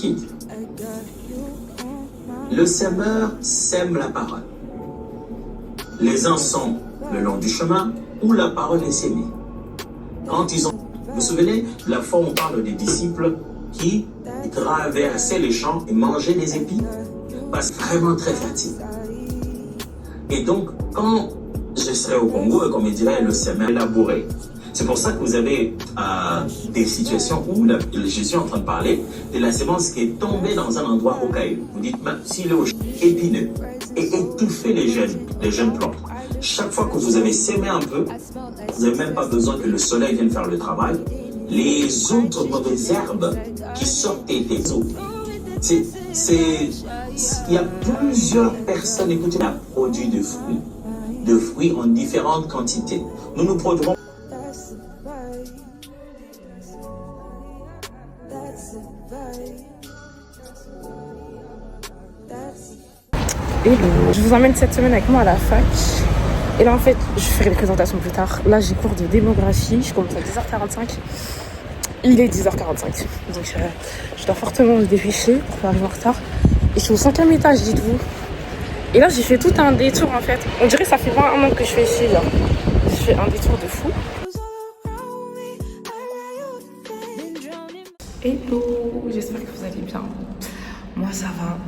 liquide. Le sèmeur sème la parole. Les uns sont le long du chemin où la parole est sémée. Quand ils ont... Vous vous souvenez, la fois où on parle des disciples qui traversaient les champs et mangeaient des épis? Parce que vraiment très fatigué. Et donc, quand je serai au Congo, et comme il dirait, le sèmeur élaboré. C'est pour ça que vous avez des situations où je suis en train de parler de la sémence qui est tombée dans un endroit rocailleux. Vous dites, s'il est au épineux et étouffer les jeunes plantes. Chaque fois que vous avez sémé un peu, vous n'avez même pas besoin que le soleil vienne faire le travail. Les autres mauvaises herbes qui sortent des eaux. Il y a plusieurs personnes, écoutez, qui produisent de fruits en différentes quantités. Nous produirons. Hello, je vous emmène cette semaine avec moi à la fac. Et là en fait, je ferai les présentations plus tard. Là j'ai cours de démographie, je commence à 10h45. Il est 10h45. Donc je dois fortement me dépêcher pour pas arriver en retard. Et je suis au 5e étage, dites-vous. Et là j'ai fait tout un détour en fait. On dirait que ça fait 21 ans que je fais ici là. J'ai fait un détour de fou. Hello, j'espère que vous allez bien. Moi ça va.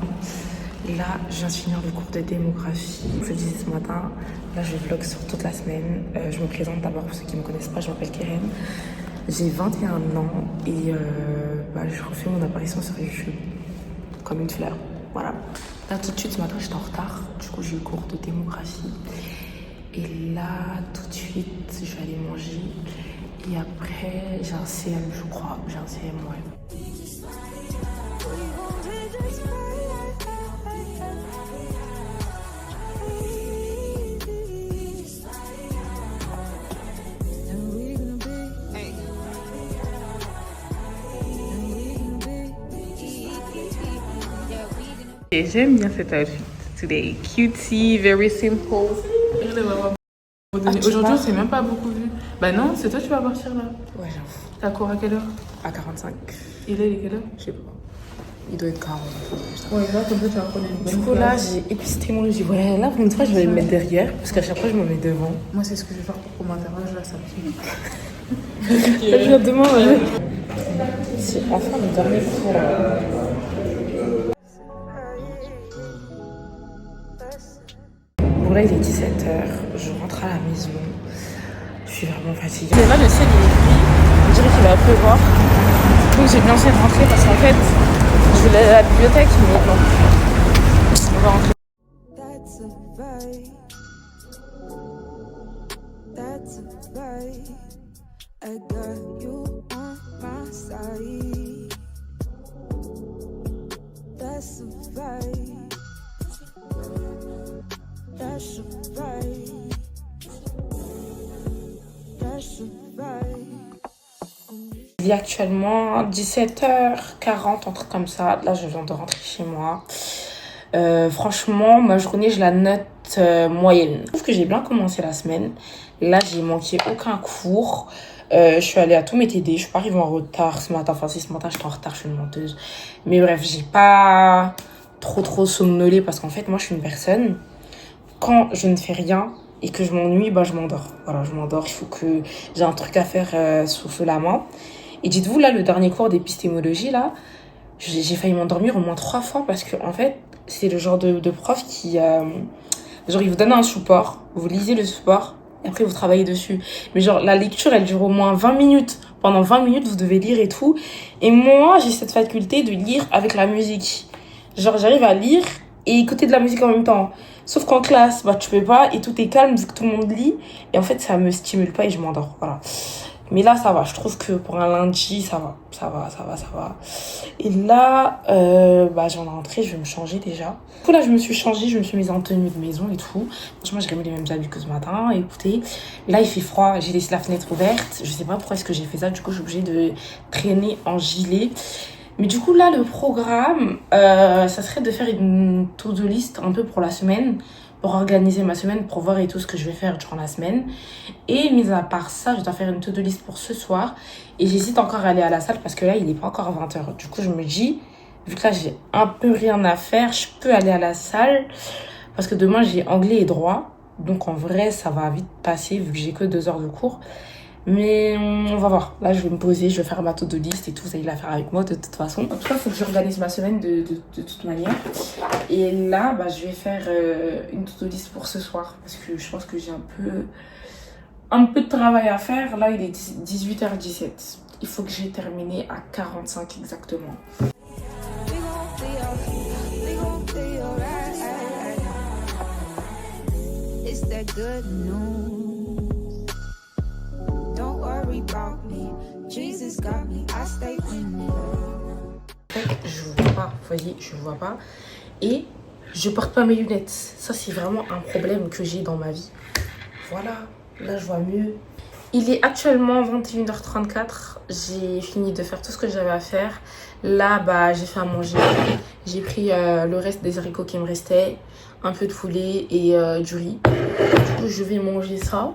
Là, je viens de finir le cours de démographie. Je le disais ce matin, là je vlog sur toute la semaine. Je me présente d'abord pour ceux qui ne me connaissent pas, je m'appelle Keren. J'ai 21 ans et je refais mon apparition sur YouTube comme une fleur. Voilà. Là tout de suite ce matin j'étais en retard, du coup j'ai eu le cours de démographie. Et là tout de suite je vais aller manger. Et après j'ai un CM je crois, j'ai un CM ouais. Et j'aime bien cet outfit today. Cutie, very simple. Aujourd'hui, on s'est même pas beaucoup vu. Bah non, c'est toi qui vas partir là. Ouais, j'avoue. T'as cours à quelle heure? À 45. Et là, il est quelle heure? Je sais pas. Il doit être 40. Ouais, là, comme ça, tu vas prendre une bonne Du coup, là, place. j'ai épistémologie. Ouais, là, pour une fois, je vais me mettre derrière. Parce qu'à chaque fois, je me mets devant. Moi, c'est ce que je vais faire pour mon interroge là, ça me Je viens demain, ouais. C'est enfin le dernier cours. Bon, là, il est 17h. Je rentre à la maison. Je suis vraiment fatiguée. Mais là, le ciel, il est gris. On dirait qu'il va pleuvoir. Donc, j'ai bien essayé de rentrer parce qu'en fait, je voulais aller à la bibliothèque, mais non. On va rentrer. That's a vibe. That's a vibe. I got you on my side. That's a vibe. That's a vibe. That's a vibe. Il est actuellement 17h40, un truc comme ça. Là, je viens de rentrer chez moi. Franchement, ma journée, je la note moyenne. Je trouve que j'ai bien commencé la semaine. Là, j'ai manqué aucun cours. Je suis allée à tous mes TD. Je suis pas arrivée en retard ce matin. Enfin, si ce matin, j'étais en retard, je suis une menteuse. Mais bref, j'ai pas trop somnolé parce qu'en fait, moi, je suis une personne, quand je ne fais rien et que je m'ennuie, je m'endors. Voilà, je m'endors. Il faut que j'ai un truc à faire sous la main. Et dites-vous, là, le dernier cours d'épistémologie, là, j'ai failli m'endormir au moins 3 fois parce que, en fait, c'est le genre de prof qui... genre, il vous donne un support, vous lisez le support, et après, vous travaillez dessus. Mais genre, la lecture, elle dure au moins 20 minutes. Pendant 20 minutes, vous devez lire et tout. Et moi, j'ai cette faculté de lire avec la musique. Genre, j'arrive à lire et écouter de la musique en même temps. Sauf qu'en classe, tu peux pas, et tout est calme, vu que tout le monde lit. Et en fait, ça me stimule pas et je m'endors, voilà. Mais là, ça va. Je trouve que pour un lundi, ça va. Et là, je viens de rentrer, je vais me changer déjà. Du coup, là, je me suis changée, je me suis mise en tenue de maison et tout. Franchement, j'ai remis les mêmes habits que ce matin. Écoutez, là, il fait froid, j'ai laissé la fenêtre ouverte. Je sais pas pourquoi est-ce que j'ai fait ça. Du coup, je suis obligée de traîner en gilet. Mais du coup, là, le programme, ça serait de faire une to-do list un peu pour la semaine, pour organiser ma semaine, pour voir et tout ce que je vais faire durant la semaine. Et mis à part ça, je dois faire une to-do list pour ce soir. Et j'hésite encore à aller à la salle parce que là, il n'est pas encore 20h. Du coup, je me dis, vu que là j'ai un peu rien à faire, je peux aller à la salle. Parce que demain j'ai anglais et droit. Donc en vrai ça va vite passer vu que j'ai que 2 heures de cours. Mais on va voir. Là, je vais me poser, je vais faire ma to-do list et tout. Vous allez la faire avec moi de toute façon. En tout cas, il faut que j'organise ma semaine de toute manière. Et là, bah, je vais faire une to-do list pour ce soir. Parce que je pense que j'ai un peu de travail à faire. Là, il est 18h17. Il faut que j'ai terminé à 45 exactement. It's that good news. Don't worry about me. Jesus got me. I stay winning. Je vous vois pas, vous voyez, je vois pas. Et je porte pas mes lunettes. Ça, c'est vraiment un problème que j'ai dans ma vie. Voilà, là, je vois mieux. Il est actuellement 21h34. J'ai fini de faire tout ce que j'avais à faire. Là, bah, j'ai fait à manger. J'ai pris le reste des haricots qui me restaient, un peu de poulet et du riz. Du coup, je vais manger ça.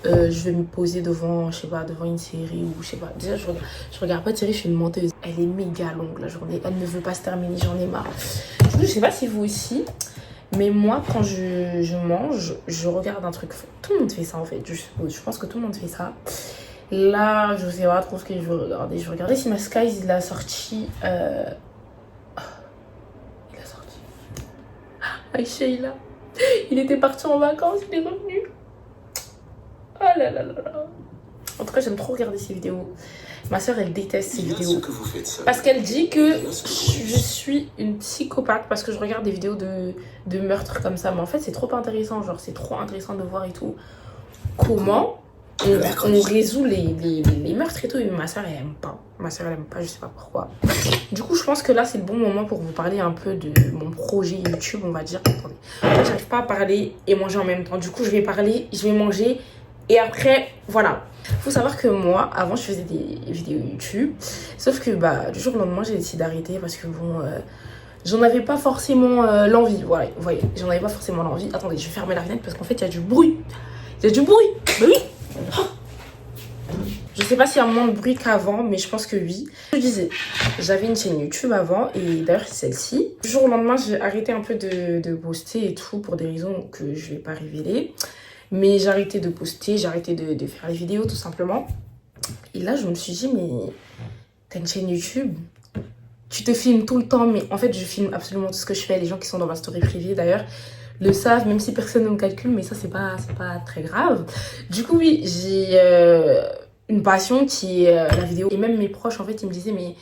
Je vais me poser devant, je sais pas, devant une série ou je sais pas. Déjà, je regarde pas de série, je suis une menteuse. Elle est méga longue la journée. Elle ne veut pas se terminer, j'en ai marre. Du coup, je sais pas si vous aussi, mais moi, quand je mange, je regarde un truc. Tout le monde fait ça en fait. Je pense que tout le monde fait ça. Là, je sais pas trop ce que je veux regarder. Je vais regarder si ma Skies, il a sorti. Il a sorti. Aïcha, il était parti en vacances, il est revenu. Oh là là là là. En tout cas, j'aime trop regarder ces vidéos. Ma soeur, elle déteste ces vidéos. Parce qu'elle dit que je suis une psychopathe parce que je regarde des vidéos de meurtres comme ça. Mais en fait, c'est trop intéressant. Genre, c'est trop intéressant de voir et tout. Comment on résout les meurtres et tout. Et ma soeur, elle aime pas. Ma soeur, elle aime pas, je sais pas pourquoi. Du coup, je pense que là, c'est le bon moment pour vous parler un peu de mon projet YouTube, on va dire. Attendez. Moi, j'arrive pas à parler et manger en même temps. Du coup, je vais parler, je vais manger. Et après, voilà. Faut savoir que moi, avant, je faisais des vidéos YouTube. Sauf que, bah, du jour au lendemain, j'ai décidé d'arrêter parce que, bon, j'en avais pas forcément l'envie. Voilà, vous voyez, j'en avais pas forcément l'envie. Attendez, je vais fermer la fenêtre parce qu'en fait, il y a du bruit. Il y a du bruit. Bah oui. Je sais pas s'il y a moins de bruit qu'avant, mais je pense que oui. Je disais, j'avais une chaîne YouTube avant, et d'ailleurs, c'est celle-ci. Du jour au lendemain, j'ai arrêté un peu de poster et tout pour des raisons que je vais pas révéler. Mais j'ai arrêté de poster, j'ai arrêté de faire les vidéos tout simplement. Et là, je me suis dit, mais t'as une chaîne YouTube, tu te filmes tout le temps. Mais en fait, je filme absolument tout ce que je fais. Les gens qui sont dans ma story privée, d'ailleurs, le savent, même si personne ne me calcule. Mais ça, c'est pas très grave. Du coup, oui, j'ai une passion qui est la vidéo. Et même mes proches, en fait, ils me disaient, mais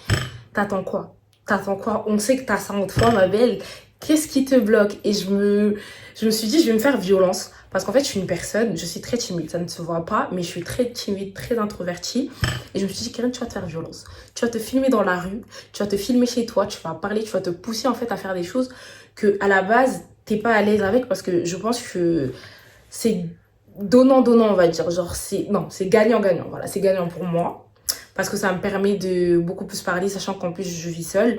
t'attends quoi? T'attends quoi? On sait que t'as ça en toi, ma belle. Qu'est-ce qui te bloque? Et je me suis dit, je vais me faire violence. Parce qu'en fait, je suis une personne, je suis très timide, ça ne se voit pas, mais je suis très timide, très introvertie. Et je me suis dit, Karen, tu vas te faire violence. Tu vas te filmer dans la rue, tu vas te filmer chez toi, tu vas parler, tu vas te pousser en fait à faire des choses que à la base, t'es pas à l'aise avec. Parce que je pense que c'est donnant-donnant, on va dire. Genre, c'est gagnant-gagnant. Voilà, c'est gagnant pour moi. Parce que ça me permet de beaucoup plus parler, sachant qu'en plus, je vis seule.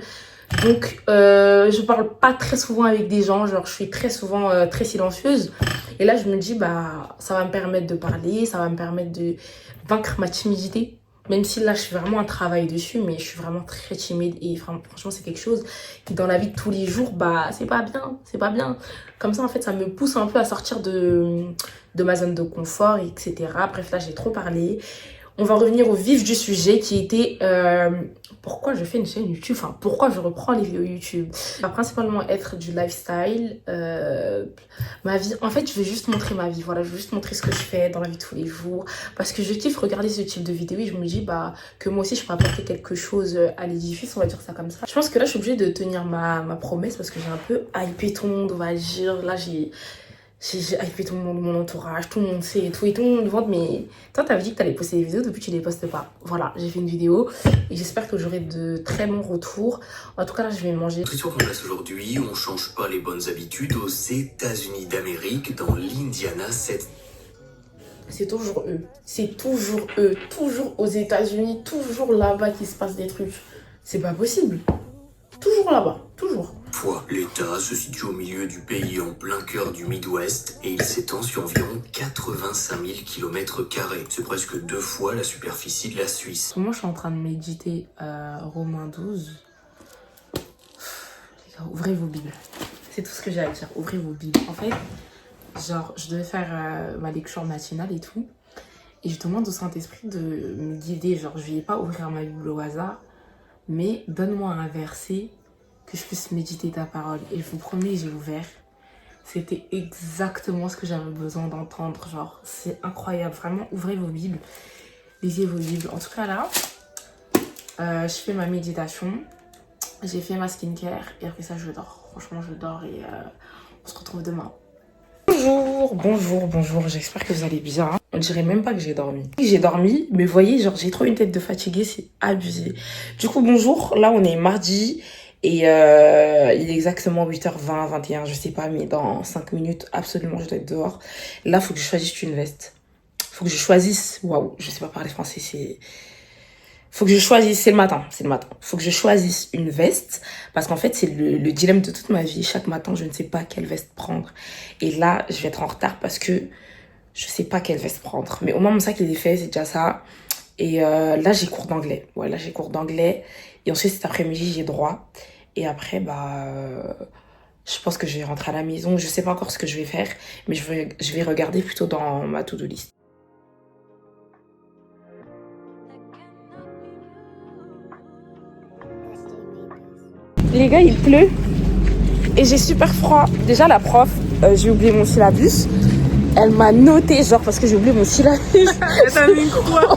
Donc, je parle pas très souvent avec des gens, genre je suis très souvent très silencieuse. Et là, je me dis, bah, ça va me permettre de parler, ça va me permettre de vaincre ma timidité. Même si là, je fais vraiment un travail dessus, mais je suis vraiment très timide. Et franchement, c'est quelque chose qui, dans la vie de tous les jours, bah, c'est pas bien. Comme ça, en fait, ça me pousse un peu à sortir de ma zone de confort, etc. Bref, là, j'ai trop parlé. On va revenir au vif du sujet qui était pourquoi je fais une chaîne YouTube, enfin pourquoi je reprends les vidéos YouTube. Ça va principalement être du lifestyle, ma vie. En fait, je vais juste montrer ma vie, voilà, je vais juste montrer ce que je fais dans la vie de tous les jours. Parce que je kiffe regarder ce type de vidéos et je me dis bah, que moi aussi je peux apporter quelque chose à l'édifice, on va dire ça comme ça. Je pense que là, je suis obligée de tenir ma promesse parce que j'ai un peu hypé tout le monde, on va dire. Là, j'ai hypé tout le monde, mon entourage, tout le monde sait et tout le monde me demande mais toi t'avais dit que t'allais poster des vidéos, depuis tu les postes pas. Voilà, j'ai fait une vidéo et j'espère que j'aurai de très bons retours. En tout cas là je vais manger. L'histoire qu'on passe aujourd'hui, on change pas les bonnes habitudes aux États-Unis d'Amérique, dans l'Indiana. C'est toujours eux, toujours aux États-Unis, toujours là-bas qu'il se passe des trucs. C'est pas possible. Toujours là-bas, toujours. L'État se situe au milieu du pays, en plein cœur du Midwest, et il s'étend sur environ 85 000 km². C'est presque 2 fois la superficie de la Suisse. Moi, je suis en train de méditer Romains 12. Genre, ouvrez vos Bibles. C'est tout ce que j'ai à dire. Ouvrez vos Bibles. En fait, genre, je devais faire ma lecture matinale et tout. Et je demande au Saint-Esprit de me guider. Genre, je ne vais pas ouvrir ma Bible au hasard. Mais donne-moi un verset que je puisse méditer ta parole. Et je vous promets, j'ai ouvert. C'était exactement ce que j'avais besoin d'entendre. Genre, c'est incroyable. Vraiment, ouvrez vos Bibles. Lisez vos Bibles. En tout cas, là, je fais ma méditation. J'ai fait ma skincare. Et après ça, je dors. Franchement, je dors et on se retrouve demain. Bonjour. J'espère que vous allez bien. On dirait même pas que j'ai dormi. J'ai dormi, mais vous voyez, genre, j'ai trop une tête de fatiguée. C'est abusé. Du coup, bonjour. Là, on est mardi. Et il est exactement 8h20, 21, je sais pas, mais dans 5 minutes, absolument, je dois être dehors. Là, faut que je choisisse une veste. Faut que je choisisse... Waouh, je sais pas parler français, c'est... Faut que je choisisse... C'est le matin. Faut que je choisisse une veste. Parce qu'en fait, c'est le dilemme de toute ma vie. Chaque matin, je ne sais pas quelle veste prendre. Et là, je vais être en retard parce que je sais pas quelle veste prendre. Mais au moins, mon sac, il est fait, c'est déjà ça. Et là, j'ai cours d'anglais. Ouais, là, j'ai cours d'anglais. Et ensuite, cet après-midi, j'ai droit. Et après, je pense que je vais rentrer à la maison. Je sais pas encore ce que je vais faire. Mais je vais regarder plutôt dans ma to-do list. Les gars, il pleut. Et j'ai super froid. Déjà, la prof, j'ai oublié mon syllabus. Elle m'a noté, genre, parce que j'ai oublié mon syllabus. Elle t'a mis quoi?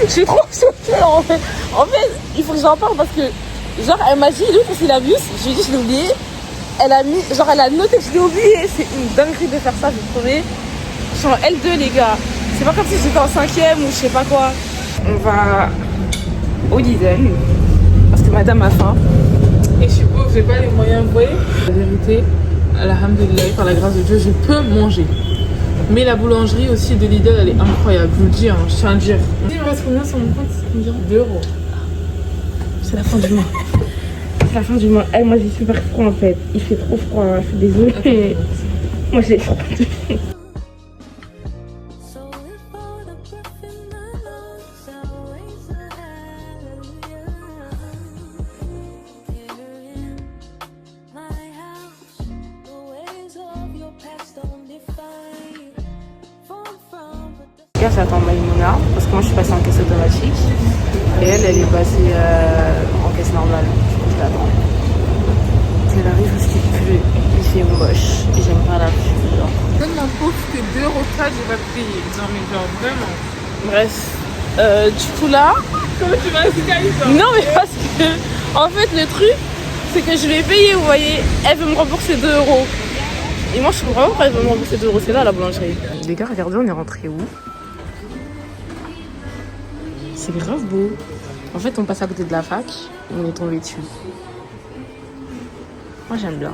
Je suis trop choquée en fait. En fait, il faut que j'en parle parce que, genre, elle m'a dit, il est où ton syllabus? Je lui ai dit, je l'ai oublié. Elle a mis, genre, elle a noté que je l'ai oublié. C'est une dinguerie de faire ça, j'ai trouvé. Je suis en L2, les gars. C'est pas comme si j'étais en 5e ou je sais pas quoi. On va au Lidl parce que madame a faim. Et je suis pauvre, j'ai pas les moyens, vous voyez. La vérité, alhamdoulilah, par la grâce de Dieu, je peux manger. Mais la boulangerie aussi de Lidl, elle est incroyable, je vous le dis, je tiens à le dire. Il me reste combien sur mon compte? Combien? 2 €. C'est la fin du mois. C'est la fin du mois. Moi j'ai super froid en fait. Il fait trop froid, je suis désolée. Moi j'ai froid. J'attends Maïmouna parce que moi je suis passée en caisse automatique et elle est passée en caisse normale. Du coup je l'attends. Elle arrive parce qu'il pleut, il fait moche et j'aime pas la pluie. Genre. Tellement pauvre que 2 € j'ai pas payé. Non mais genre vraiment. Bref, du coup là. Comment tu vas se Non mais parce que en fait le truc c'est que je vais payer, vous voyez, elle veut me rembourser 2 €. Et moi je comprends pas pourquoi elle veut me rembourser 2 €, c'est là la boulangerie. Les gars, regardez, on est rentré où? C'est grave beau. En fait, on passe à côté de la fac et on est tombé dessus. Moi, j'aime bien.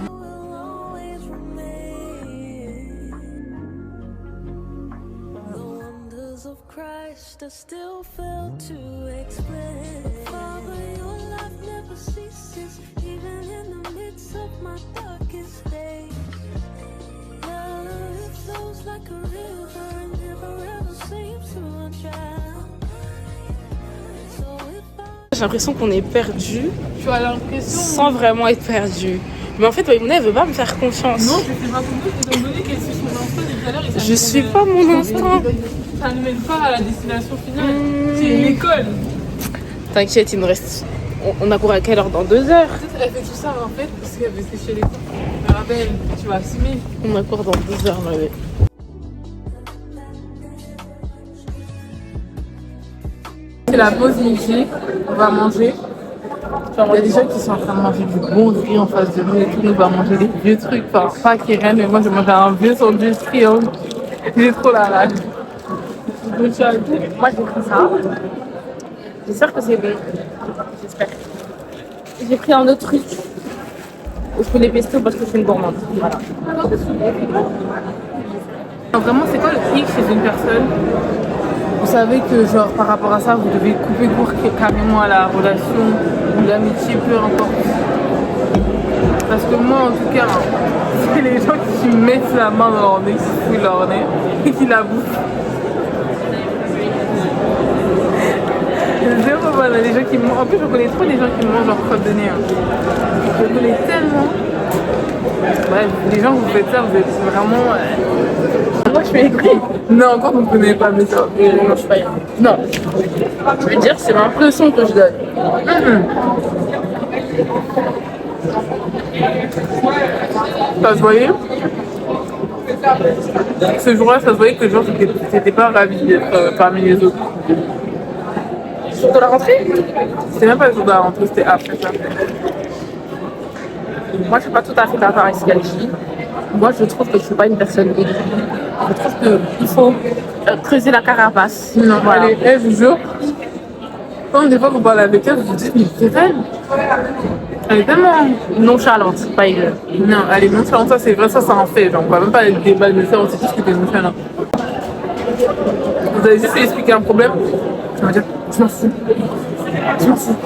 J'ai l'impression qu'on est perdu. Tu as l'impression. Sans vraiment être perdu. Mais en fait, Maïmouna, elle veut pas me faire confiance. Non, je sais pas comment étant donné qu'elle suit son instinct depuis tout à l'heure. Je suis pas mon instinct. Ça ne mène pas à la destination finale. C'est une école. T'inquiète, il nous reste. On a couru à quelle heure? Dans 2 heures. Peut-être elle fait tout ça en fait parce qu'elle veut sécher les cours. Mais rappelle, tu vas assumer. On a couru dans 2 heures, bébé. C'est la pause midi, on va manger. Il y a des gens qui sont en train de manger du bon riz en face de nous et tout. On va manger des vieux trucs, enfin pas qui rien, mais moi je mange un vieux sandwich triangle. J'ai trop la rage. Moi j'ai pris ça. J'espère que c'est bon. J'espère. J'ai pris un autre truc. Où je peux les pesto parce que c'est une gourmande. Voilà. Vraiment, c'est quoi le hic chez une personne? Vous savez que genre par rapport à ça, vous devez couper court carrément à la relation ou l'amitié, peu importe. Parce que moi en tout cas, c'est les gens qui mettent la main dans leur nez, qui fouillent leur nez et qui la bouffent. Zéro, voilà, les gens qui mangent. En plus, je connais trop les gens qui mangent leur crotte de nez. Hein. Je connais tellement. Bref, les gens, vous faites ça, vous êtes vraiment. Moi, je suis aigrie. Non, encore vous ne connaissez pas, mais ça. Non, je suis pas aigrie. Non. Je veux dire, c'est l'impression que je donne. Ça se voyait. Ce jour-là, ça se voyait que les gens n'étaient pas ravis d'être parmi les autres. Jour de la rentrée? C'était même pas le jour de la rentrée, c'était après ça. Moi, je suis pas tout à fait d'accord avec ce qu'elle dit. Moi, je trouve que je suis pas une personne aigrie. Je trouve qu'il faut creuser la carapace. Non, Voilà. elle, je vous jure, quand des fois vous parlez avec elle, vous vous dites, mais c'est elle. Elle est tellement Nonchalante, pas aigrie. non, elle est nonchalante, ça c'est vrai, ça en fait. Genre, on va même pas être débat de ça, on sait tous que t'es nonchalant. Vous allez juste lui expliquer un problème, elle va dire, je m'en fous. Je m'en fous.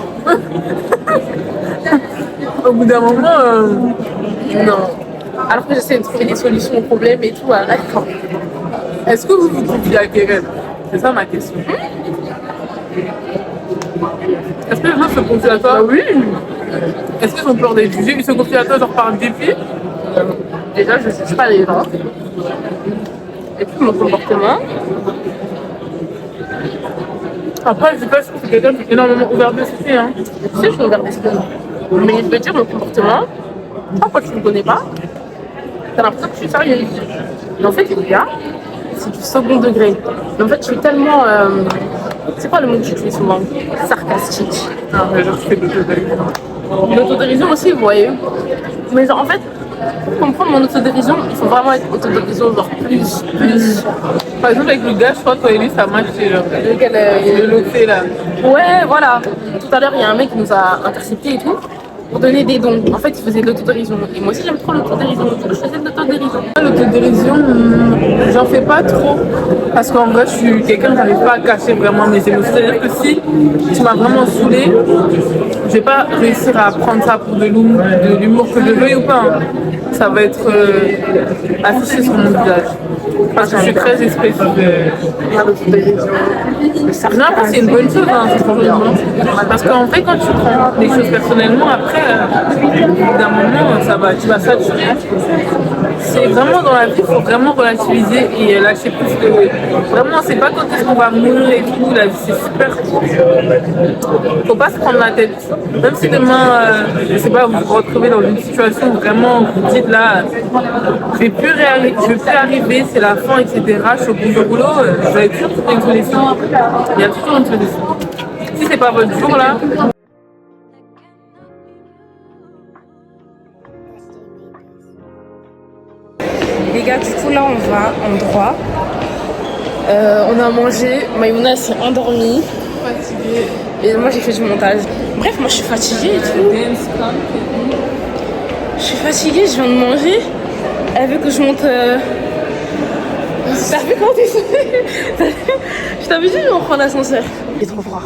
Au bout d'un moment, Non. Alors que j'essaie de trouver des solutions aux problèmes et tout, arrête. est-ce que vous vous confiez à Keren? C'est ça ma question. Est-ce que les gens se confient à toi? Oui. Est-ce qu'ils ont peur d'être jugés? Ils se confient à toi genre par dépit? Déjà, je ne juge pas les gens. Et puis mon comportement. Après, je sais pas si c'est quelqu'un qui est énormément ouvert d'esprit. Hein. Tu sais, je suis ouverte d'esprit. Mais je veux dire, mon comportement, quand tu ne me connais pas, t'as l'impression que je suis sérieuse. Mais en fait, les gars, c'est du second degré. Mais en fait, je suis tellement. C'est quoi le mot que j'utilise souvent? Sarcastique. Non, mais genre, tu fais de l'autodérision. L'autodérision aussi, vous voyez. Mais genre, en fait, pour comprendre mon autodérision, il faut vraiment être autodérision, genre plus. Par exemple, avec le gars, je crois que toi et lui, ça match. Lequel, Le loté là. Ouais, voilà. Tout à l'heure, il y a un mec qui nous a interceptés et tout pour donner des dons. En fait, il faisait de l'autodérision. Et moi aussi, j'aime trop l'autodérision. Donc, je faisais de l'autodérision. L'autodérision, j'en fais pas trop. Parce qu'en vrai, je suis quelqu'un qui n'arrive pas à cacher vraiment mes émotions. C'est-à-dire que si tu m'as vraiment saoulé, je vais pas réussir à prendre ça pour de l'humour que je veuille ou pas. Hein. Ça va être affiché sur mon visage. Parce que je suis très expressive. Non, après, c'est une bonne chose, hein, franchement. Parce qu'en vrai, quand tu prends les choses personnellement, après, au bout d'un moment, tu vas saturer. C'est vraiment dans la vie, il faut vraiment relativiser et lâcher plus que. Vraiment, c'est pas quand est-ce qu'on va mourir et tout, la vie c'est super court. Faut pas se prendre la tête. Même si demain, je sais pas, vous vous retrouvez dans une situation où vraiment vous dites là, je vais plus arriver, c'est la fin, etc. Je suis au bout du boulot, vous allez toujours trouver une solution. Il y a toujours une solution. Si c'est pas votre jour là, Les gars, du coup, là, on va en droit. On a mangé. Maïmouna s'est endormie. fatiguée. Et moi, j'ai fait du montage. Bref, moi, je suis fatiguée et tout. Je suis fatiguée, je viens de manger. Elle veut que je monte. T'as vu comment t'es sauvé? Je t'avais dit, on prend l'ascenseur. Il est trop froid.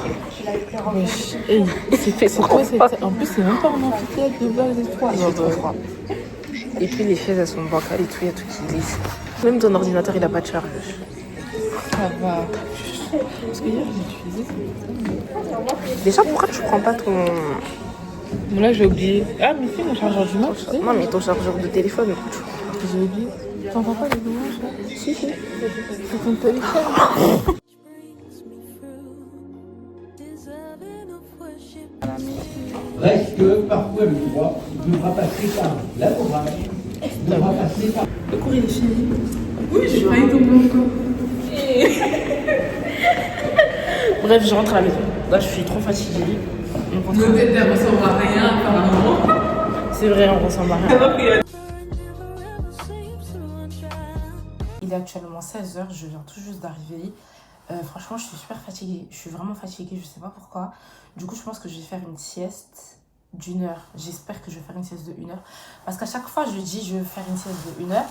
Il s'est fait trop froid. En plus, c'est même pas un amphithéâtre de base et tout. Il fait trop froid. Et puis les chaises elles sont bancales et tout, il y a tout qui glisse. Même ton ordinateur il a pas de charge. Ça va. Parce que hier, j'ai utilisé ça. Déjà pourquoi tu prends pas ton. Bon, là, j'ai oublié. Ah, mais c'est mon chargeur du match, tu sais. Non mais ton chargeur de téléphone. J'ai oublié. T'entends pas les dommages là? Si, si. C'est ton téléphone. Reste que parfois le droit devra passer par la morale, devra passer par... Le cours il est fini. Oui, j'ai failli tomber encore. Bref, je rentre à la maison. Là je suis trop fatiguée. On rentre. Le bébé ressemble à rien apparemment. C'est vrai, on ressemble à rien. Il est actuellement 16h, je viens tout juste d'arriver. Franchement, je suis super fatiguée. Je suis vraiment fatiguée, je sais pas pourquoi. Du coup, je pense que je vais faire une sieste d'1 heure. J'espère que je vais faire une sieste de 1 heure. Parce qu'à chaque fois, je dis je vais faire une sieste de 1 heure.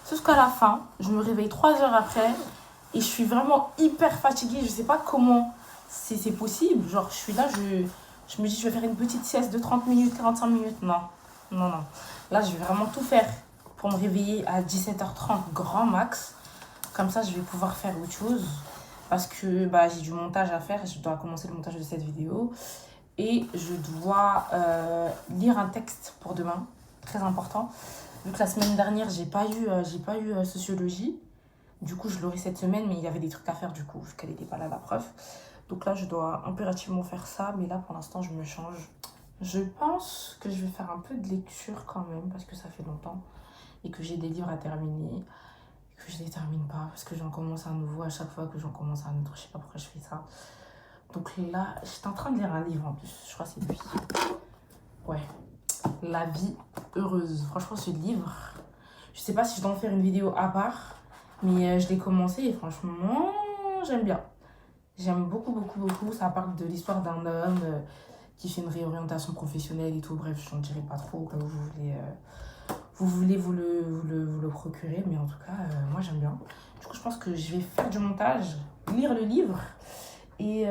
Sauf qu'à la fin, je me réveille 3 heures après. Et je suis vraiment hyper fatiguée. Je sais pas comment c'est possible. Genre, je suis là, je me dis je vais faire une petite sieste de 30 minutes, 45 minutes. Non, non, non. Là, je vais vraiment tout faire pour me réveiller à 17h30 grand max. Comme ça, je vais pouvoir faire autre chose. Parce que j'ai du montage à faire. Je dois commencer le montage de cette vidéo. et je dois lire un texte pour demain, très important. Vu que la semaine dernière, j'ai pas eu sociologie. Du coup, je l'aurai cette semaine, mais il y avait des trucs à faire du coup, vu qu'elle n'était pas là, la prof. Donc là, je dois impérativement faire ça, mais là, pour l'instant, je me change. Je pense que je vais faire un peu de lecture quand même, parce que ça fait longtemps, et que j'ai des livres à terminer, et que je les termine pas, parce que j'en commence un nouveau à chaque fois que j'en commence un autre. Je sais pas pourquoi je fais ça. Donc là, j'étais en train de lire un livre en plus, je crois que c'est lui. Ouais, La vie heureuse. Franchement, ce livre, je sais pas si je dois en faire une vidéo à part, mais je l'ai commencé et franchement, j'aime bien. J'aime beaucoup, beaucoup, beaucoup. Ça parle de l'histoire d'un homme qui fait une réorientation professionnelle et tout. Bref, je n'en dirai pas trop, comme vous voulez vous le procurer. Mais en tout cas, moi, j'aime bien. Du coup, je pense que je vais faire du montage, lire le livre et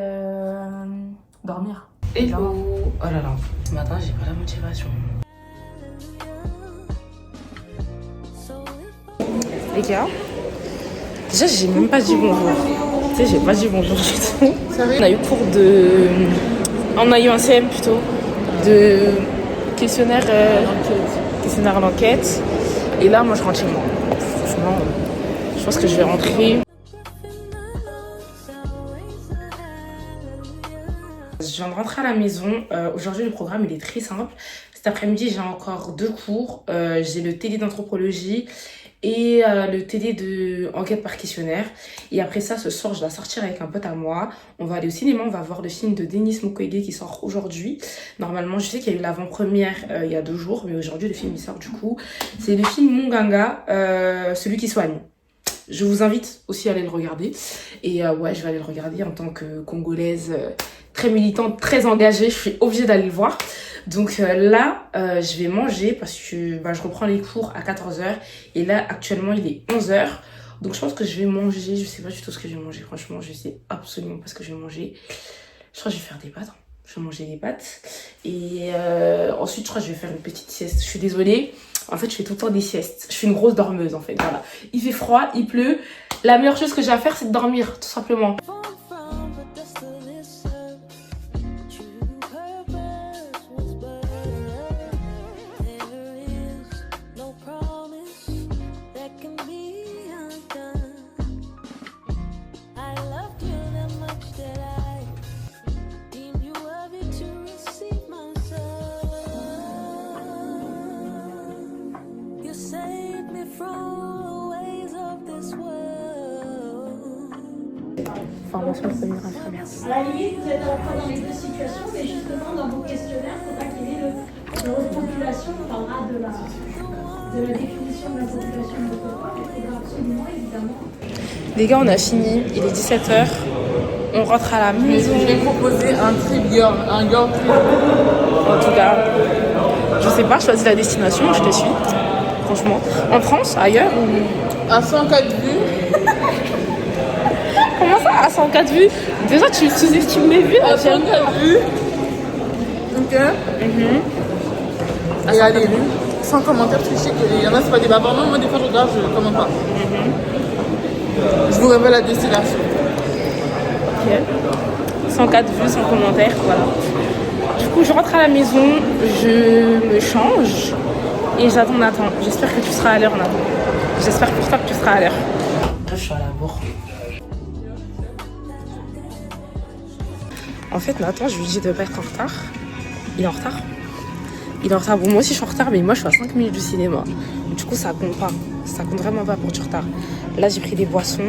dormir. Hello. Oh là là, ce matin, j'ai pas la motivation. Les gars, déjà, j'ai même pas dit bonjour. Tu sais, j'ai pas dit bonjour du tout. On a eu cours de... On a eu un CM plutôt de questionnaire à l'enquête. Et là, moi, je rentre chez moi. Franchement, je pense que je vais rentrer. Je viens de rentrer à la maison. Aujourd'hui, le programme, il est très simple. Cet après-midi, j'ai encore 2 cours. J'ai le TD d'anthropologie et le TD de enquête par questionnaire. Et après ça, ce soir, je dois sortir avec un pote à moi. On va aller au cinéma, on va voir le film de Denis Mukwege qui sort aujourd'hui. Normalement, je sais qu'il y a eu l'avant-première il y a 2 jours, mais aujourd'hui, le film, il sort du coup. C'est le film Munganga, celui qui soigne. Je vous invite aussi à aller le regarder. Et ouais, je vais aller le regarder en tant que Congolaise très militante, très engagée. Je suis obligée d'aller le voir. Donc là, je vais manger parce que je reprends les cours à 14h. Et là, actuellement, il est 11h. Donc je pense que je vais manger. Je sais pas du tout ce que je vais manger. Franchement, je sais absolument pas ce que je vais manger. Je crois que je vais faire des pâtes. Je vais manger des pâtes. Et ensuite, je crois que je vais faire une petite sieste. Je suis désolée. En fait, je fais tout le temps des siestes. Je suis une grosse dormeuse, en fait. Voilà. Il fait froid, il pleut. La meilleure chose que j'ai à faire, c'est de dormir, tout simplement. Formation de première infirmière. À la limite, vous êtes à la fois dans les deux situations, mais justement, dans vos questionnaires, il ne faut pas qu'il y ait de repopulation. On parlera de la définition de la population de votre corps. Il faudra absolument, évidemment. Les gars, on a fini. Il est 17h. On rentre à la maison. Je vais proposer un trip girl, un girl trip. En tout cas, je sais pas, choisis la destination, je te suis. Franchement. En France, ailleurs ou... À 104 vues. Comment ça, à 104 vues? Déjà, tu sous-estimes mes vues. À 104 vues. Ok. Et allez, sans commentaire, parce que je sais qu'il y en a, c'est pas des bavards. Moi, des fois, je regarde, je commente pas. Je vous révèle la destination. Ok. 104 vues, sans commentaire, voilà. Du coup, je rentre à la maison, je me change et j'attends Nathan. J'espère que tu seras à l'heure, Nathan. J'espère pour toi que tu seras à l'heure. Je suis à la bourre. En fait, Nathan, je lui dis de ne pas être en retard. Il est en retard. Il est en retard. Bon, moi aussi, je suis en retard, mais moi, je suis à 5 minutes du cinéma. Du coup, ça compte pas. Ça compte vraiment pas pour du retard. Là, j'ai pris des boissons.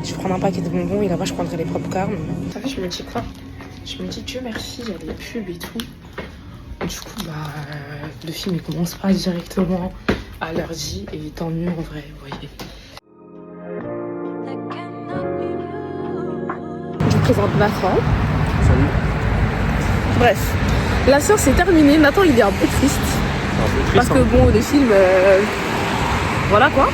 Je vais prendre un paquet de bonbons et là-bas, je prendrai les popcorn. En fait, je me dis quoi? Je me dis, Dieu merci, il y a des pubs et tout. Du coup, le film, il commence pas directement à l'heure dit. Et tant mieux, en vrai, vous voyez. Je vous présente Nathan. Salut. Bref, la séance est terminée. Nathan, il est un peu triste. Parce que bon, le film, voilà quoi.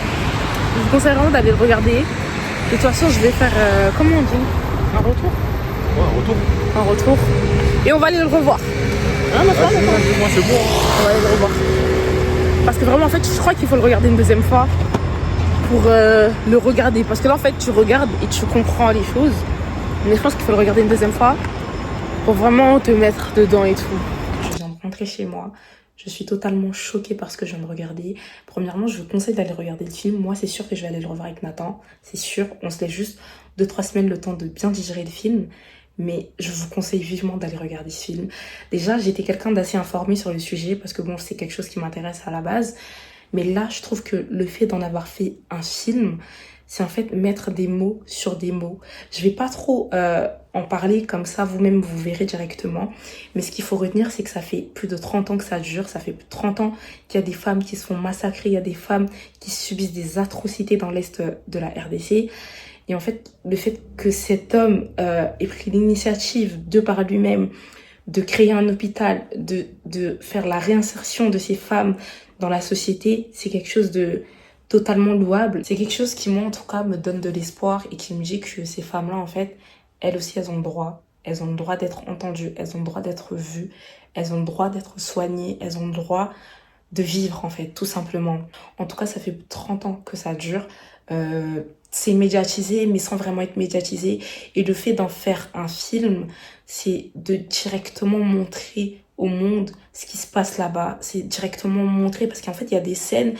Je vous conseille vraiment d'aller le regarder. De toute façon, je vais faire, comment on dit, un retour. Ouais, un retour. Un retour. Et on va aller le revoir. Hein, Nathan, moi, c'est bon. On va aller le revoir. Parce que vraiment, en fait, je crois qu'il faut le regarder une deuxième fois pour le regarder. Parce que là, en fait, tu regardes et tu comprends les choses. Mais je pense qu'il faut le regarder une deuxième fois pour vraiment te mettre dedans et tout. Je viens de rentrer chez moi. Je suis totalement choquée par ce que je viens de regarder. Premièrement, je vous conseille d'aller regarder le film. Moi, c'est sûr que je vais aller le revoir avec Nathan. C'est sûr, on se laisse juste 2-3 semaines le temps de bien digérer le film. Mais je vous conseille vivement d'aller regarder ce film. Déjà, j'étais quelqu'un d'assez informé sur le sujet parce que bon, c'est quelque chose qui m'intéresse à la base. Mais là, je trouve que le fait d'en avoir fait un film, c'est en fait mettre des mots sur des mots. Je vais pas trop en parler comme ça, vous-même vous verrez directement. Mais ce qu'il faut retenir, c'est que ça fait plus de 30 ans que ça dure. Ça fait plus de 30 ans qu'il y a des femmes qui se font massacrer. Il y a des femmes qui subissent des atrocités dans l'Est de la RDC. Et en fait, le fait que cet homme ait pris l'initiative de par lui-même de créer un hôpital, de faire la réinsertion de ces femmes dans la société, c'est quelque chose de totalement louable. C'est quelque chose qui, moi, en tout cas, me donne de l'espoir et qui me dit que ces femmes-là, en fait, elles aussi, elles ont le droit. Elles ont le droit d'être entendues, elles ont le droit d'être vues, elles ont le droit d'être soignées, elles ont le droit de vivre, en fait, tout simplement. En tout cas, ça fait 30 ans que ça dure. C'est médiatisé, mais sans vraiment être médiatisé. Et le fait d'en faire un film, c'est de directement montrer au monde ce qui se passe là-bas. C'est directement montrer, parce qu'en fait, il y a des scènes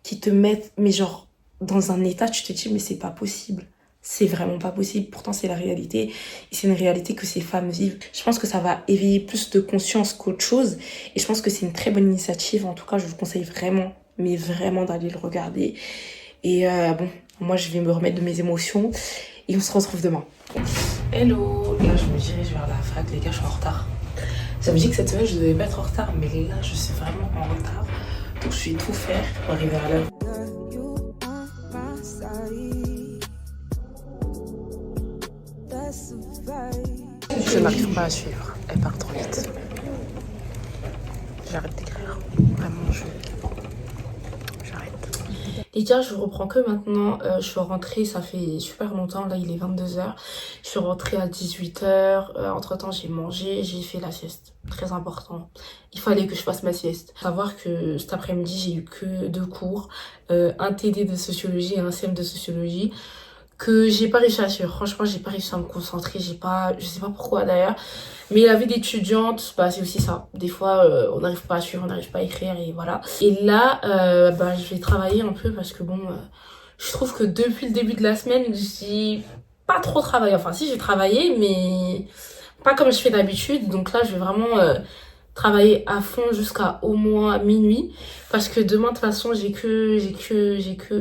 qui te mettent, mais genre, dans un état, tu te dis, mais c'est pas possible. C'est vraiment pas possible. Pourtant, c'est la réalité. Et c'est une réalité que ces femmes vivent. Je pense que ça va éveiller plus de conscience qu'autre chose. Et je pense que c'est une très bonne initiative. En tout cas, je vous conseille vraiment, mais vraiment d'aller le regarder. Et bon, moi, je vais me remettre de mes émotions. Et on se retrouve demain. Hello. Là, je me dirige vers la fac. Les gars, je suis en retard. J'avais dit que cette semaine, je devais pas être en retard. Mais là, je suis vraiment en retard. Donc, je vais tout faire pour arriver à l'heure. Je n'arrive pas à suivre. Elle part trop vite. J'arrête d'écrire. Vraiment, j'arrête. Les gars, je reprends que maintenant. Je suis rentrée, ça fait super longtemps. Là, il est 22h. Je suis rentrée à 18h. Entre-temps, j'ai mangé, j'ai fait la sieste. Très important. Il fallait que je fasse ma sieste. Faut savoir que cet après-midi, j'ai eu que 2 cours. Un TD de sociologie et un CM de sociologie. Que j'ai pas réussi à suivre. Franchement, j'ai pas réussi à me concentrer. Je sais pas pourquoi d'ailleurs. Mais la vie d'étudiante, bah, c'est aussi ça. Des fois, on n'arrive pas à suivre, on n'arrive pas à écrire et voilà. Et là, bah, je vais travailler un peu parce que bon, je trouve que depuis le début de la semaine, j'ai pas trop travaillé. Enfin, si, j'ai travaillé, mais pas comme je fais d'habitude. Donc là, je vais vraiment travailler à fond jusqu'à au moins minuit. Parce que demain, de toute façon, j'ai que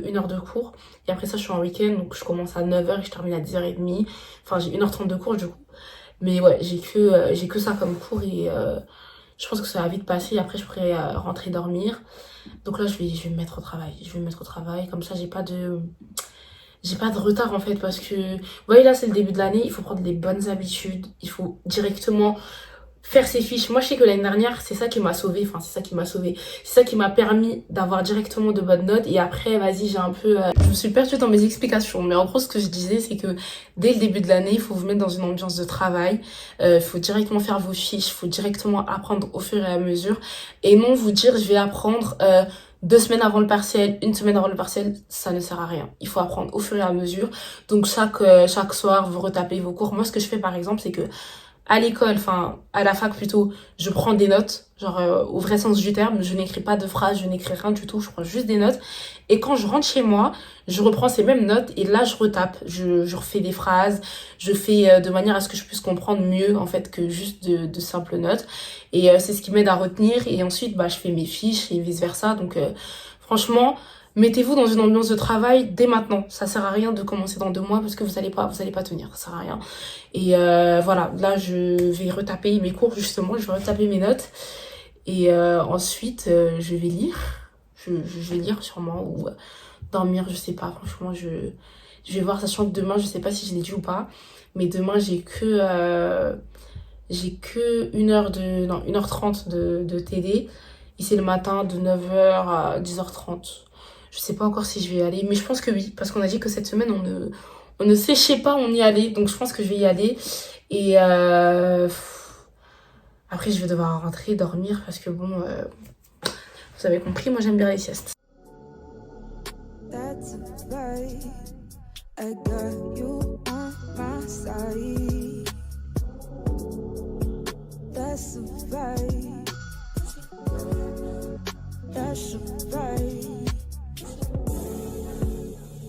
1 heure de cours. Et après ça, je suis en week-end, donc je commence à 9h et je termine à 10h30. Enfin, j'ai 1h30 de cours du coup. Mais ouais, j'ai que ça comme cours et je pense que ça va vite passer. Après, je pourrai rentrer dormir. Donc là, je vais me mettre au travail. Comme ça, j'ai pas de retard en fait. Parce que, vous voyez là, c'est le début de l'année. Il faut prendre les bonnes habitudes. Il faut directement faire ses fiches. Moi, je sais que l'année dernière, c'est ça qui m'a sauvée. Enfin, c'est ça qui m'a permis d'avoir directement de bonnes notes. Et après, vas-y, j'ai un peu... je me suis perdue dans mes explications. Mais en gros, ce que je disais, c'est que dès le début de l'année, il faut vous mettre dans une ambiance de travail. Il faut directement faire vos fiches. Il faut directement apprendre au fur et à mesure. Et non vous dire, je vais apprendre 2 semaines avant le partiel, 1 semaine avant le partiel, ça ne sert à rien. Il faut apprendre au fur et à mesure. Donc, chaque soir, vous retapez vos cours. Moi, ce que je fais, par exemple, c'est que à l'école, enfin à la fac plutôt, je prends des notes, genre au vrai sens du terme, je n'écris pas de phrases, je n'écris rien du tout, je prends juste des notes. Et quand je rentre chez moi, je reprends ces mêmes notes et là je retape, je refais des phrases, je fais de manière à ce que je puisse comprendre mieux en fait que juste de simples notes. Et c'est ce qui m'aide à retenir et ensuite bah je fais mes fiches et vice versa. Donc franchement, mettez-vous dans une ambiance de travail dès maintenant. Ça sert à rien de commencer dans 2 mois parce que vous allez pas tenir. Ça sert à rien. Et voilà, là je vais retaper mes cours justement, je vais retaper mes notes. Et ensuite je vais lire. Je vais lire sûrement ou dormir, je sais pas. Franchement, je vais voir, sachant que demain, je sais pas si je l'ai dit ou pas. Mais demain, j'ai que 1h30 de TD. Et c'est le matin de 9h à 10h30. Je sais pas encore si je vais y aller, mais je pense que oui, parce qu'on a dit que cette semaine, on ne séchait pas, on y allait. Donc je pense que je vais y aller. Et après, je vais devoir rentrer, dormir, parce que bon, vous avez compris, moi j'aime bien les siestes. That's a vibe. I got you on my side. That's a vibe. That's a vibe.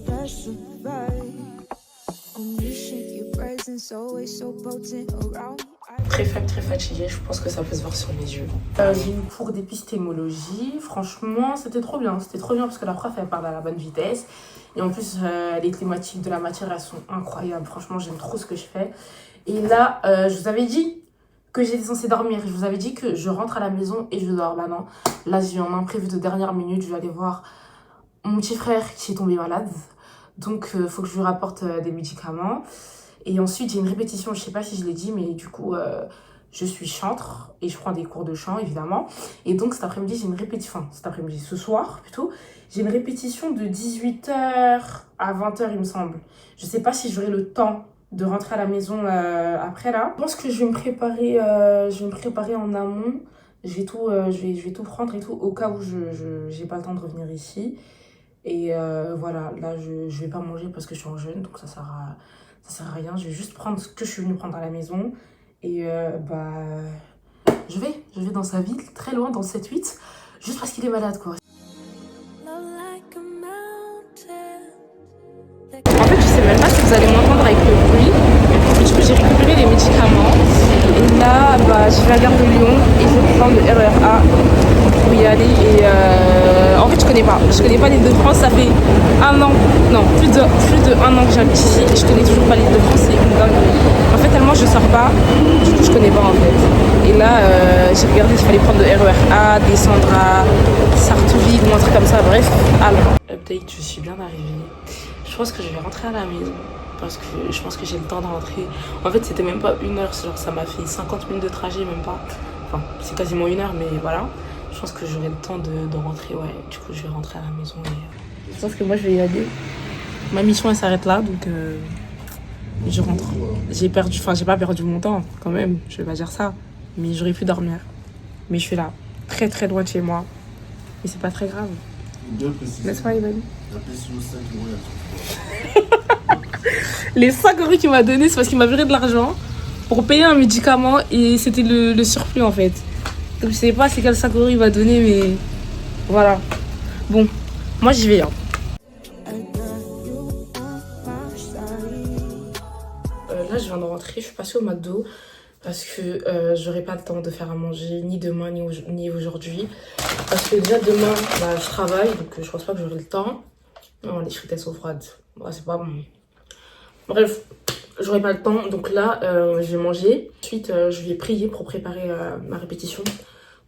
That's a vibe. Omniscient, your presence always so potent around me. Très faible, très fatiguée, je pense que ça peut se voir sur mes yeux. J'ai eu cours d'épistémologie, franchement c'était trop bien parce que la prof elle parle à la bonne vitesse et en plus les thématiques de la matière elles sont incroyables, franchement j'aime trop ce que je fais. Et là je vous avais dit que j'étais censée dormir, je vous avais dit que je rentre à la maison et je dors, bah non, là j'ai eu un imprévu de dernière minute, je vais aller voir mon petit frère qui est tombé malade, donc faut que je lui rapporte des médicaments. Et ensuite, j'ai une répétition, je sais pas si je l'ai dit, mais du coup, je suis chantre et je prends des cours de chant, évidemment. Et donc, cet après-midi, j'ai une répétition, enfin, cet après-midi, ce soir, plutôt, j'ai une répétition de 18h à 20h, il me semble. Je sais pas si j'aurai le temps de rentrer à la maison après, là. Je pense que je vais me préparer en amont. Je vais tout prendre et tout, au cas où j'ai pas le temps de revenir ici. Et voilà, là, je vais pas manger parce que je suis en jeûne, donc ça sert à rien, je vais juste prendre ce que je suis venue prendre à la maison. Et je vais dans sa ville, très loin, dans le 7-8, juste parce qu'il est malade, quoi. En fait, je sais même pas si vous allez m'entendre avec le bruit. Du coup, j'ai récupéré les médicaments. Et là, je vais à la gare de Lyon et je vais prendre le RER A pour y aller. Et en fait, je connais pas l'Île-de-France. Ça fait plus de 1 an que j'habite ici et je connais toujours pas l'Île-de-France. C'est une dinguerie. En fait, tellement je sors pas, du coup, je connais pas en fait. Et là, j'ai regardé qu'il fallait prendre le RER A, descendre à Sartrouville ou un truc comme ça. Bref, alors. Update, je suis bien arrivée. Je pense que je vais rentrer à la maison parce que je pense que j'ai le temps de rentrer. En fait, c'était même pas 1 heure, genre ça m'a fait 50 minutes de trajet, même pas. Enfin, c'est quasiment 1 heure, mais voilà. Je pense que j'aurai le temps de rentrer, ouais. Du coup, je vais rentrer à la maison et je pense que moi, je vais y aller. Ma mission, elle s'arrête là, donc je rentre. J'ai pas perdu mon temps, quand même. Je vais pas dire ça, mais j'aurais pu dormir. Mais je suis là, très très loin de chez moi. Mais c'est pas très grave. N'est-ce pas, Ivan? Les 5 euros qu'il m'a donné, c'est parce qu'il m'a viré de l'argent pour payer un médicament et c'était le surplus en fait. Donc je sais pas c'est quel 5 euros il va donner, mais voilà. Bon, moi j'y vais. Hein. Là je viens de rentrer, je suis passée au McDo parce que j'aurai pas le temps de faire à manger ni demain ni aujourd'hui. Parce que déjà demain je travaille, donc je pense pas que j'aurai le temps. Non, les frites elles sont froides. Ouais, c'est pas bon. Bref, j'aurai pas le temps, donc là je vais manger. Ensuite je vais prier pour préparer ma répétition,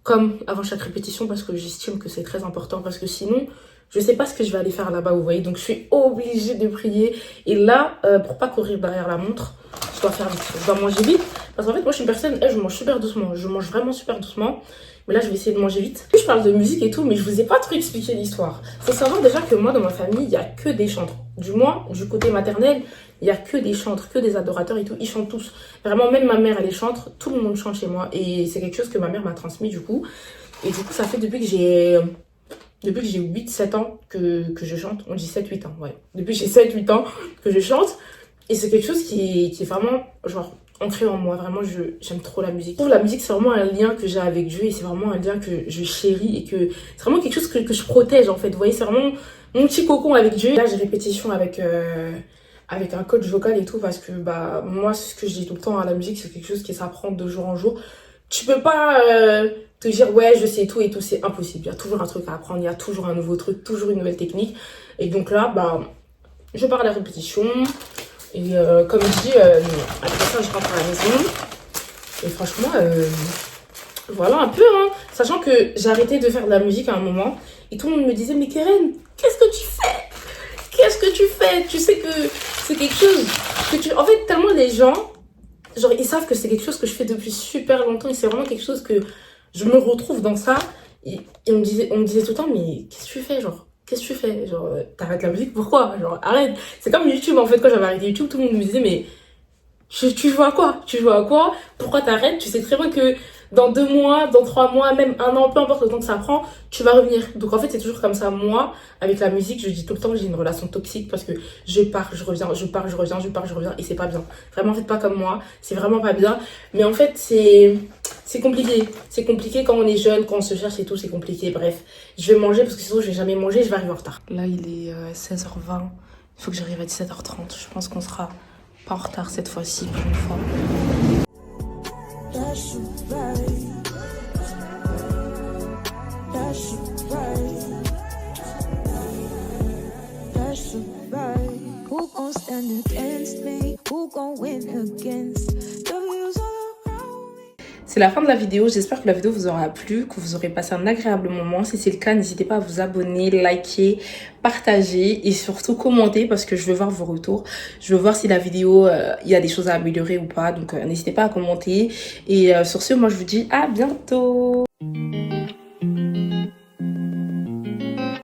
comme avant chaque répétition, parce que j'estime que c'est très important, parce que sinon je sais pas ce que je vais aller faire là-bas, vous voyez. Donc je suis obligée de prier. Et là, pour pas courir derrière la montre, je dois faire vite, je dois manger vite. Parce qu'en fait moi je suis une personne, je mange super doucement, je mange vraiment super doucement. Mais là je vais essayer de manger vite. Je parle de musique et tout, mais je vous ai pas trop expliqué l'histoire. Faut savoir déjà que moi dans ma famille, il y a que des chantres. Du moins, du côté maternel, il y a que des chantres, que des adorateurs et tout. Ils chantent tous. Vraiment, même ma mère, elle est chantre. Tout le monde chante chez moi. Et c'est quelque chose que ma mère m'a transmis du coup. Et du coup, ça fait depuis que j'ai 8-7 ans que je chante. On dit 7-8 ans, ouais. Depuis que j'ai 7-8 ans que je chante. Et c'est quelque chose qui est vraiment, genre, ancré en moi. Vraiment, j'aime trop la musique. Je trouve la musique, c'est vraiment un lien que j'ai avec Dieu. Et c'est vraiment un lien que je chéris. Et que c'est vraiment quelque chose que je protège, en fait. Vous voyez, c'est vraiment mon petit cocon avec Dieu. Là, j'ai répétition avec un coach vocal et tout. Parce que, moi, c'est ce que je dis tout le temps à la musique. C'est quelque chose qui s'apprend de jour en jour. Tu peux pas te dire, ouais, je sais tout et tout. C'est impossible. Il y a toujours un truc à apprendre. Il y a toujours un nouveau truc. Toujours une nouvelle technique. Et donc là, je pars à la répétition. Et comme je dis, après ça, je rentre à la maison. Et franchement, voilà un peu, hein. Sachant que j'ai arrêté de faire de la musique à un moment. Et tout le monde me disait, mais Keren, qu'est-ce que tu fais? Qu'est-ce que tu fais? Tu sais que c'est quelque chose que tu... En fait, tellement les gens, genre, ils savent que c'est quelque chose que je fais depuis super longtemps. Et c'est vraiment quelque chose que je me retrouve dans ça. Et on me disait tout le temps, mais qu'est-ce que tu fais, genre? Qu'est-ce que tu fais? Genre, t'arrêtes la musique, pourquoi? Genre, arrête. C'est comme YouTube, en fait, quand j'avais arrêté YouTube, tout le monde me disait, mais tu joues à quoi? Tu joues à quoi? Pourquoi t'arrêtes? Tu sais très bien que dans 2 mois, dans 3 mois, même 1 an, peu importe le temps que ça prend, tu vas revenir. Donc, en fait, c'est toujours comme ça. Moi, avec la musique, je dis tout le temps que j'ai une relation toxique parce que je pars, je reviens, je pars, je reviens, et c'est pas bien. Vraiment, faites pas comme moi. C'est vraiment pas bien. Mais en fait, c'est C'est compliqué. C'est compliqué quand on est jeune, quand on se cherche et tout, c'est compliqué. Bref, je vais manger parce que sinon je vais jamais manger, je vais arriver en retard. Là, il est 16h20. Il faut que j'arrive à 17h30. Je pense qu'on sera pas en retard cette fois-ci pour une fois. Who gon' stand against me? Who gon' win against the views all around me? C'est la fin de la vidéo, j'espère que la vidéo vous aura plu, que vous aurez passé un agréable moment. Si c'est le cas, n'hésitez pas à vous abonner, liker, partager et surtout commenter parce que je veux voir vos retours. Je veux voir si la vidéo, il y a des choses à améliorer ou pas. Donc n'hésitez pas à commenter. Et sur ce, moi je vous dis à bientôt.